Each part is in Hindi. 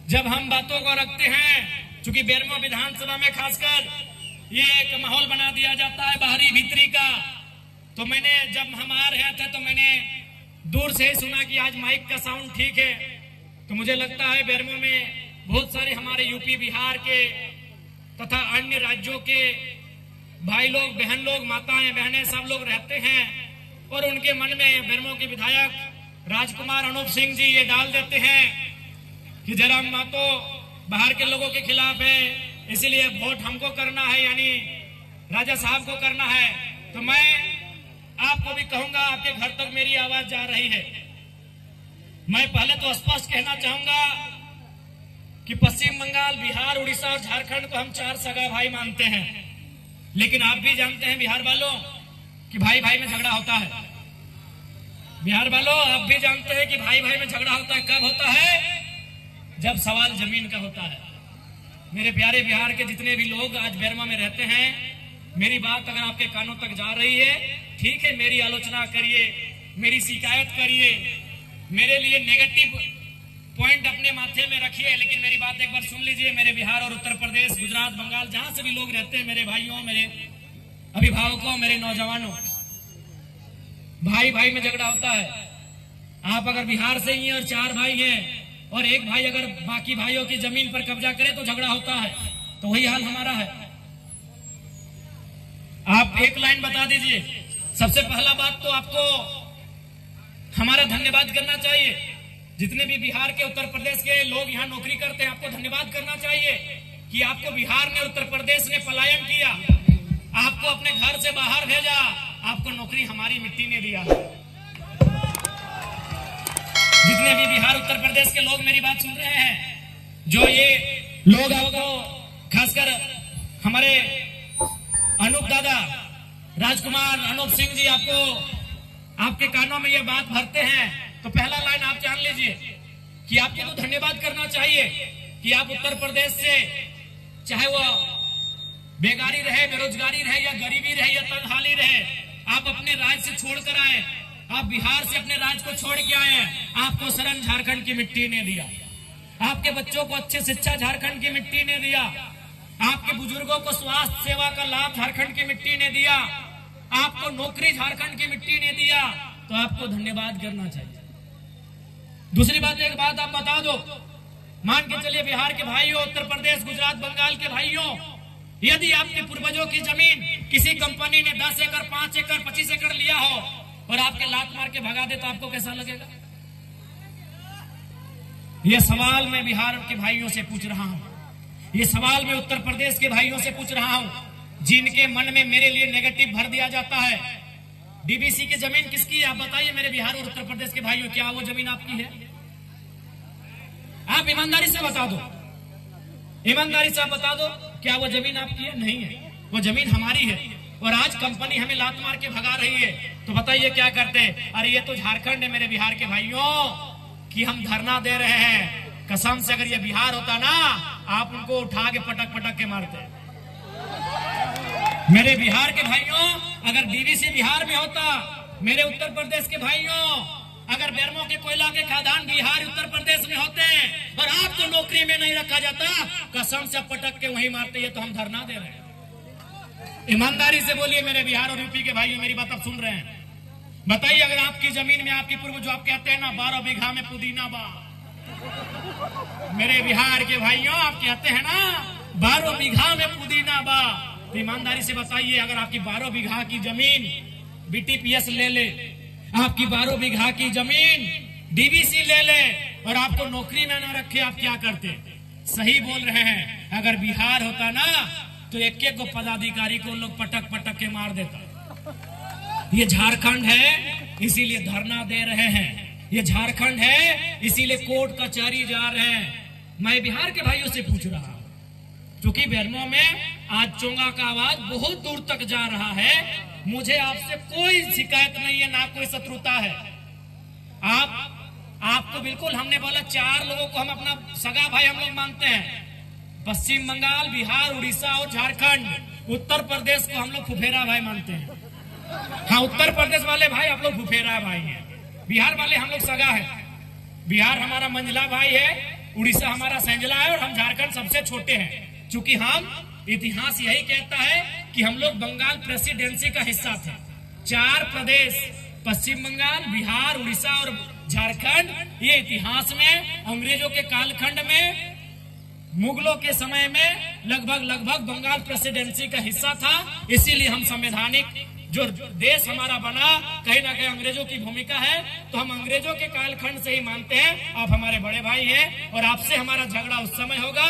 जब हम बातों को रखते हैं, चूंकि बेरमो विधानसभा में खासकर ये एक माहौल बना दिया जाता है बाहरी भीतरी का, तो मैंने जब हम आ रहे थे तो मैंने दूर से ही सुना कि आज माइक का साउंड ठीक है। तो मुझे लगता है बेरमो में बहुत सारे हमारे यूपी बिहार के तथा अन्य राज्यों के भाई लोग, बहन लोग, माताएं बहनें सब लोग रहते हैं और उनके मन में बेरमो के विधायक राजकुमार अनूप सिंह जी ये डाल देते हैं कि जयराम महतो बाहर के लोगों के खिलाफ है, इसलिए वोट हमको करना है, यानी राजा साहब को करना है। तो मैं आपको भी कहूंगा, आपके घर तक मेरी आवाज जा रही है। मैं पहले तो स्पष्ट कहना चाहूंगा कि पश्चिम बंगाल, बिहार, उड़ीसा और झारखंड को हम 4 सगा भाई मानते हैं, लेकिन आप भी जानते हैं बिहार वालों कि भाई भाई में झगड़ा होता है। बिहार वालों, आप भी जानते हैं कि भाई भाई में झगड़ा होता है। कब होता है? जब सवाल जमीन का होता है। मेरे प्यारे बिहार के जितने भी लोग आज बेरमो में रहते हैं, मेरी बात अगर आपके कानों तक जा रही है, ठीक है, मेरी आलोचना करिए, मेरी शिकायत करिए, मेरे लिए नेगेटिव पॉइंट अपने माथे में रखिए, लेकिन मेरी बात एक बार सुन लीजिए। मेरे बिहार और उत्तर प्रदेश, गुजरात, बंगाल, जहां से भी लोग रहते हैं, मेरे भाइयों, मेरे अभिभावकों, मेरे नौजवानों, भाई भाई में झगड़ा होता है। आप अगर बिहार से ही हैं और 4 भाई हैं और एक भाई अगर बाकी भाइयों की जमीन पर कब्जा करे तो झगड़ा होता है। तो वही हाल हमारा है। आप एक लाइन बता दीजिए। सबसे पहला बात तो आपको हमारा धन्यवाद करना चाहिए। जितने भी बिहार के, उत्तर प्रदेश के लोग यहाँ नौकरी करते हैं, आपको धन्यवाद करना चाहिए कि आपको बिहार ने, उत्तर प्रदेश ने पलायन किया, आपको अपने घर से बाहर भेजा, आपको नौकरी हमारी मिट्टी ने दिया। जितने भी बिहार, उत्तर प्रदेश के लोग मेरी बात सुन रहे हैं, जो ये लोग आपको, खासकर हमारे अनूप दादा, राजकुमार अनूप सिंह जी आपको, आपके कानों में ये बात भरते हैं, तो पहला लाइन आप जान लीजिए कि आपको तो धन्यवाद करना चाहिए कि आप उत्तर प्रदेश से, चाहे वो बेगारी रहे, बेरोजगारी रहे, या गरीबी रहे, या तंगहाली रहे, आप अपने राज्य से छोड़कर आए, आप बिहार से अपने राज्य को छोड़ के आए। आपको शरण झारखंड की मिट्टी ने दिया, आपके बच्चों को अच्छी शिक्षा झारखंड की मिट्टी ने दिया, आपके बुजुर्गों को स्वास्थ्य सेवा का लाभ झारखंड की मिट्टी ने दिया, आपको नौकरी झारखंड की मिट्टी ने दिया। तो आपको धन्यवाद करना चाहिए। दूसरी बात, एक बात आप बता दो, मान के चलिए बिहार के भाइयों, उत्तर प्रदेश, गुजरात, बंगाल के भाइयों, यदि आपके पूर्वजों की जमीन किसी कंपनी ने 10 एकड़, 5 एकड़, 25 एकड़ लिया हो और आपके लात मार के भगा दे, तो आपको कैसा लगेगा? यह सवाल मैं बिहार के भाइयों से पूछ रहा हूं, ये सवाल मैं उत्तर प्रदेश के भाइयों से पूछ रहा हूं, जिनके मन में मेरे लिए नेगेटिव भर दिया जाता है। डीबीसी की जमीन किसकी है? आप बताइए मेरे बिहार और उत्तर प्रदेश के भाइयों, क्या वो जमीन आपकी है? आप ईमानदारी से बता दो, ईमानदारी से आप बता दो, क्या वो जमीन आपकी है? नहीं है, वो जमीन हमारी है। और आज कंपनी हमें लात मार के भगा रही है, तो बताइए क्या करते हैं? अरे ये तो झारखंड है मेरे बिहार के भाइयों, कि हम धरना दे रहे हैं। कसम से अगर ये बिहार होता ना, आप उनको उठा के पटक पटक के मारते। मेरे बिहार के भाइयों, अगर डीवीसी बिहार में होता, मेरे उत्तर प्रदेश के भाइयों, अगर बेरमो के कोयला के खदान बिहार, उत्तर प्रदेश में होते और आपको नौकरी में नहीं रखा जाता, कसम से पटक के वहीं मारते। ये तो हम धरना दे रहे हैं। ईमानदारी से बोलिए मेरे बिहार और यूपी के भाइयों, मेरी बात आप सुन रहे हैं। बताइए, अगर आपकी जमीन में आपकी पूर्व, जो आप कहते हैं ना 12 बीघा में पुदीना बा, मेरे बिहार के भाइयों, आप कहते हैं ना 12 बीघा में पुदीना बा, तो ईमानदारी से बताइए, अगर आपकी 12 बीघा की जमीन बीटीपीएस ले ले, आपकी 12 बीघा की जमीन डीवीसी ले ले और आपको नौकरी में न रखे, आप क्या करते? सही बोल रहे हैं। अगर बिहार होता ना, तो एक एक को पदाधिकारी को लोग पटक पटक के मार देता। ये झारखंड है, इसीलिए धरना दे रहे हैं। ये झारखंड है, इसीलिए कोर्ट कचहरी जा रहे हैं। मैं बिहार के भाइयों से पूछ रहा हूं, क्योंकि बेरमो में आज चोंगा का आवाज बहुत दूर तक जा रहा है। मुझे आपसे कोई शिकायत नहीं है, ना कोई शत्रुता है। आपको बिल्कुल, हमने बोला 4 लोगों को हम अपना सगा भाई हम लोग मानते हैं। पश्चिम बंगाल, बिहार, उड़ीसा और झारखंड। उत्तर प्रदेश को हम लोग फुफेरा भाई मानते हैं। हाँ, उत्तर प्रदेश वाले भाई आप लोग फुफेरा भाई हैं, बिहार वाले हम लोग सगा है। बिहार हमारा मंझला भाई है, उड़ीसा हमारा संजला है और हम झारखंड सबसे छोटे हैं, क्योंकि हम इतिहास यही कहता है कि हम लोग बंगाल प्रेसिडेंसी का हिस्सा थे। 4 प्रदेश पश्चिम बंगाल, बिहार, उड़ीसा और झारखंड, ये इतिहास में अंग्रेजों के कालखंड में, मुगलों के समय में लगभग बंगाल प्रेसिडेंसी का हिस्सा था। इसीलिए हम संवैधानिक जो देश हमारा बना, कहीं ना कहीं अंग्रेजों की भूमिका है, तो हम अंग्रेजों के कालखंड से ही मानते हैं। आप हमारे बड़े भाई हैं और आपसे हमारा झगड़ा उस समय होगा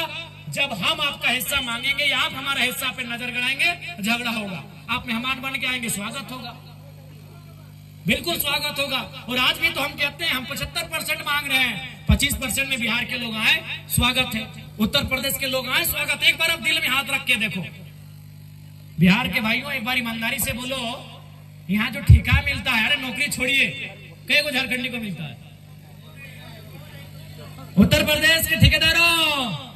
जब हम आपका हिस्सा मांगेंगे या आप हमारा हिस्सा पे नजर गड़ाएंगे, झगड़ा होगा। आप मेहमान बन के आएंगे, स्वागत होगा, बिल्कुल स्वागत होगा। और आज भी तो हम कहते हैं हम 75% मांग रहे हैं, 25% में बिहार के लोग आए, स्वागत है। उत्तर प्रदेश के लोग आए, स्वागत। एक बार आप दिल में हाथ रख के देखो, बिहार के भाइयों एक बार ईमानदारी से बोलो, यहाँ जो ठेका मिलता है, अरे नौकरी छोड़िए, कई को झारखंडी को मिलता है। उत्तर प्रदेश के ठेकेदारों,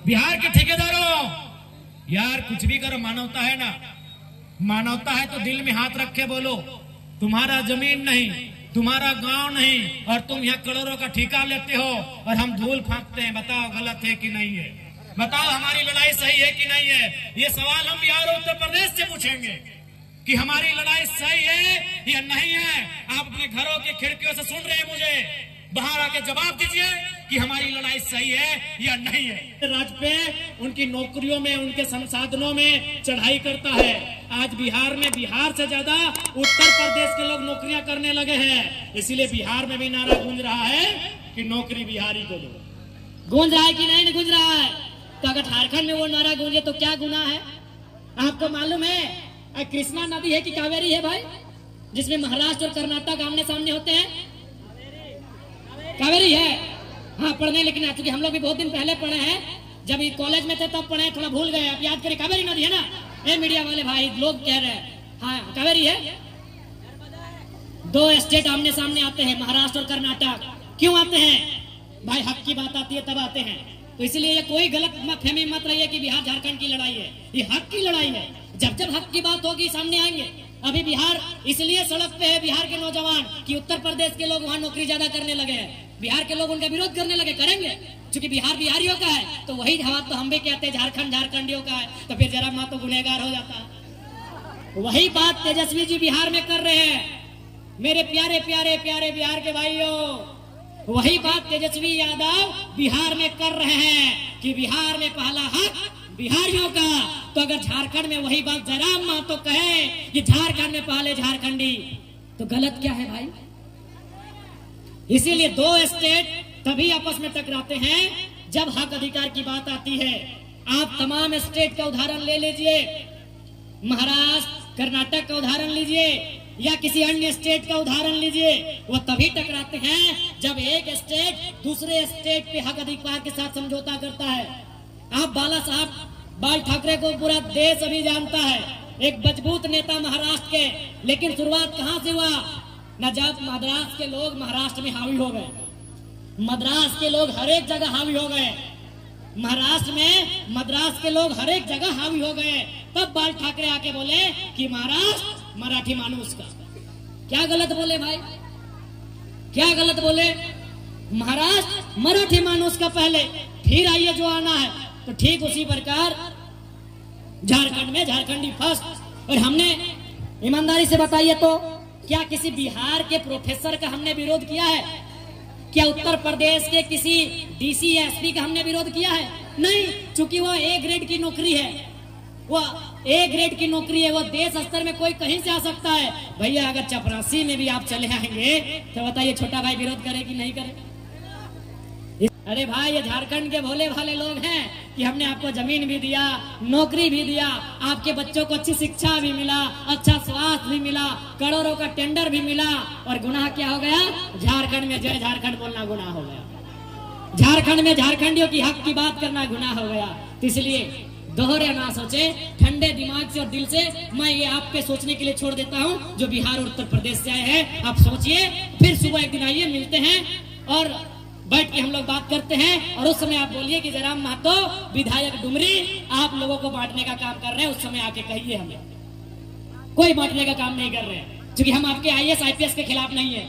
बिहार के ठेकेदारों, यार कुछ भी करो, मानवता है ना, मानवता है तो दिल में हाथ रख के बोलो, तुम्हारा जमीन नहीं, तुम्हारा गांव नहीं, और तुम यहाँ करोड़ों का ठेका लेते हो और हम धूल फांकते हैं। बताओ गलत है कि नहीं है? बताओ हमारी लड़ाई सही है कि नहीं है? ये सवाल हम बिहार और उत्तर प्रदेश से पूछेंगे कि हमारी लड़ाई सही है या नहीं है। आप अपने घरों के खिड़कियों से सुन रहे हैं मुझे, बाहर आके जवाब दीजिए कि हमारी लड़ाई सही है या नहीं है। राज्य पे उनकी नौकरियों में, उनके संसाधनों में चढ़ाई करता है। आज बिहार में, बिहार से ज्यादा उत्तर प्रदेश के लोग नौकरियां करने लगे हैं। इसीलिए बिहार में भी नारा गूंज रहा है कि नौकरी बिहारी को दो। गूंज रहा है कि नहीं गूंज रहा है? तो अगर झारखंड में वो नारा गूंजे तो क्या गुनाह है? आपको मालूम है कृष्णा नदी है कि कावेरी है भाई, जिसमें महाराष्ट्र और कर्नाटक आमने सामने होते हैं? कावेरी है। हाँ पढ़ने, लेकिन चूंकि हम लोग भी बहुत दिन पहले पढ़े हैं, जब कॉलेज में थे तब पढ़े, थोड़ा भूल गए। आप याद करें, कावेरी नदी है ना? ए मीडिया वाले भाई लोग कह रहे हैं, हाँ कावेरी है। 2 स्टेट आमने सामने आते हैं, महाराष्ट्र और कर्नाटक। क्यों आते हैं भाई? हक की बात आती है तब आते हैं। तो इसलिए ये कोई गलत फहमी मत रही है कि बिहार झारखंड की लड़ाई है, ये हक की लड़ाई है। जब जब हक की बात होगी सामने आएंगे। अभी बिहार इसलिए सड़क पे है, बिहार के नौजवान, कि उत्तर प्रदेश के लोग वहां नौकरी ज्यादा करने लगे हैं। बिहार के लोग उनका विरोध करने लगे, करेंगे, क्योंकि बिहार बिहारियों का है। तो वही बात तो हम भी कहते हैं, झारखंड झारखंडियों का है, तो फिर जरा माँ तो गुनहगार हो जाता है। वही बात तेजस्वी जी बिहार में कर रहे हैं। मेरे प्यारे प्यारे प्यारे बिहार के भाइयों, वही बात तेजस्वी यादव बिहार में कर रहे हैं कि बिहार में पहला हक बिहारियों का। तो अगर झारखंड में वही बात जयराम महतो कहे कि झारखंड में पहले झारखंडी, तो गलत क्या है भाई? इसीलिए 2 स्टेट तभी आपस में टकराते हैं जब हक अधिकार की बात आती है। आप तमाम स्टेट का उदाहरण ले लीजिए, महाराष्ट्र, कर्नाटक का उदाहरण लीजिए या किसी अन्य स्टेट का उदाहरण लीजिए, वो तभी टकराते हैं जब एक स्टेट दूसरे स्टेट पे हक अधिकार के साथ समझौता करता है। आप बाला साहब बाल ठाकरे को पूरा देश अभी जानता है, एक मजबूत नेता महाराष्ट्र के, लेकिन शुरुआत कहां से हुआ? न जब मद्रास के लोग महाराष्ट्र में हावी हो गए, मद्रास के लोग हर एक जगह हावी हो गए, महाराष्ट्र में मद्रास के लोग हर एक जगह हावी हो गए, तब बाल ठाकरे आके बोले कि महाराष्ट्र मराठी मानुस का। क्या गलत बोले भाई? क्या गलत बोले? महाराष्ट्र मराठी मानुस का पहले, फिर आइए जो आना है। तो ठीक उसी प्रकार झारखंड में झारखंडी फर्स्ट। और हमने ईमानदारी से बताइए तो क्या किसी बिहार के प्रोफेसर का हमने विरोध किया है? क्या उत्तर प्रदेश के किसी डीसी या एसपी का हमने विरोध किया है? नहीं, चूंकि वो A ग्रेड की नौकरी है, वो A ग्रेड की नौकरी है, वो देश स्तर में कोई कहीं से आ सकता है। भैया अगर चपरासी में भी आप चले आएंगे तो बताइए छोटा भाई विरोध करे कि नहीं करे? अरे भाई ये झारखंड के भोले भाले लोग हैं कि हमने आपको जमीन भी दिया, नौकरी भी दिया, आपके बच्चों को अच्छी शिक्षा भी मिला, अच्छा स्वास्थ्य भी मिला, करोड़ों का टेंडर भी मिला, और गुनाह क्या हो गया? झारखंड में जय झारखंड बोलना गुनाह हो गया, झारखंड में झारखंडियों की हक की बात करना गुनाह हो गया। तो इसलिए दोहरे ना सोचे, ठंडे दिमाग से और दिल से मैं ये आप पे सोचने के लिए छोड़ देता हूँ जो बिहार और उत्तर प्रदेश से आए हैं। आप सोचिए, फिर सुबह एक दिन आइए, मिलते हैं और बैठ के हम लोग बात करते हैं। और उस समय आप बोलिए कि जयराम महतो विधायक डुमरी आप लोगों को बांटने का काम कर रहे हैं, उस समय आके कहिए हमें कोई बांटने का काम नहीं कर रहे हैं, क्योंकि हम आपके IAS IPS के खिलाफ नहीं है,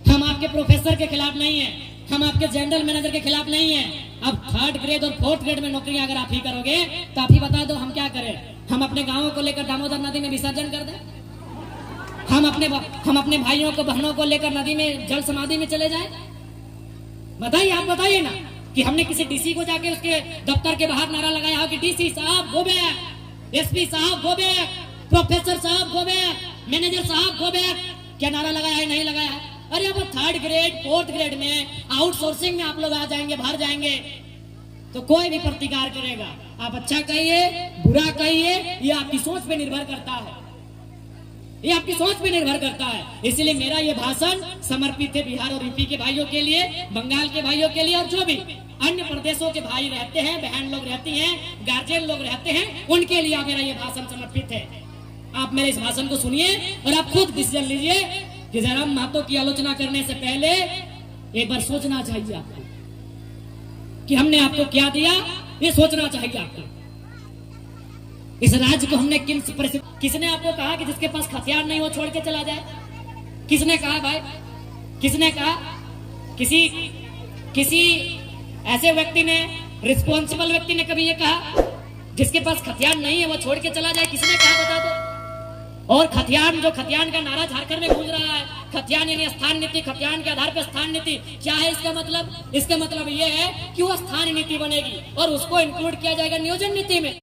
हम आपके प्रोफेसर के खिलाफ नहीं है, हम आपके जनरल मैनेजर के खिलाफ नहीं है। अब 3rd ग्रेड और 4th ग्रेड में नौकरी अगर आप ही करोगे तो आप ही बता दो हम क्या करें। हम अपने गांवों को लेकर दामोदर नदी में विसर्जन कर दें? हम अपने भाइयों को बहनों को लेकर नदी में जल समाधि में चले जाएं? बताइए, आप बताइए ना कि हमने किसी डीसी को जाके उसके दफ्तर के बाहर नारा लगाया हो कि डीसी साहब गो बैक, एसपी साहब गो बैक, प्रोफेसर साहब गो बैक, मैनेजर साहब गो बैक? क्या नारा लगाया है? नहीं लगाया है। अरे अब 3rd ग्रेड 4th ग्रेड में आउटसोर्सिंग में आप लोग आ जाएंगे, बाहर जाएंगे तो कोई भी प्रतिकार करेगा। आप अच्छा कहिए, बुरा कहिए, ये आपकी सोच पे निर्भर करता है, ये आपकी सोच पे निर्भर करता है। इसलिए मेरा ये भाषण समर्पित है बिहार और यूपी के भाइयों के लिए, बंगाल के भाइयों के लिए, और जो भी अन्य प्रदेशों के भाई रहते हैं, बहन लोग रहती हैं, गार्जियन लोग रहते हैं, उनके लिए मेरा ये भाषण समर्पित है। आप मेरे इस भाषण को सुनिए और आप खुद डिसीजन लीजिए कि जयराम महतो की आलोचना करने से पहले एक बार सोचना चाहिए आपको कि हमने आपको क्या दिया, ये सोचना चाहिए आपको। इस राज्य को हमने किसने आपको कहा कि जिसके पास हथियार नहीं हो छोड़ के चला जाए? किसने कहा भाई? किसने कहा? किसी ऐसे व्यक्ति ने, रिस्पॉन्सिबल व्यक्ति ने कभी ये कहा जिसके पास हथियार नहीं है वो छोड़ के चला जाए? किसने कहा बता दो। और खतियान का नारा झारखंड में गूंज रहा है, खतियान यानी स्थान नीति, खतियान के आधार पर स्थान नीति। क्या है इसका मतलब? इसका मतलब ये है कि वो स्थान नीति बनेगी और उसको इंक्लूड किया जाएगा नियोजन नीति में।